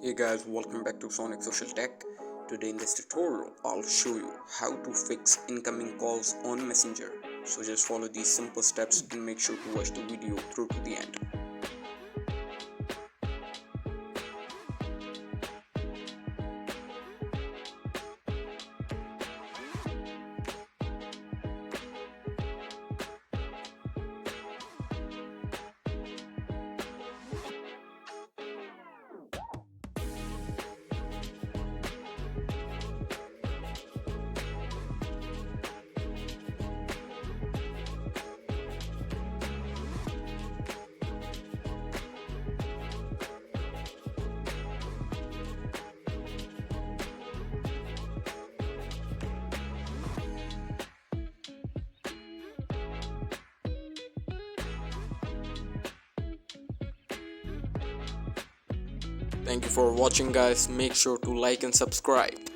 Hey guys, welcome back to Sonic Social Tech. Today in this tutorial, I'll show you how to fix incoming calls on Messenger. So just follow these simple steps and make sure to watch the video through to the end. Thank you for watching guys. Make sure to like and subscribe.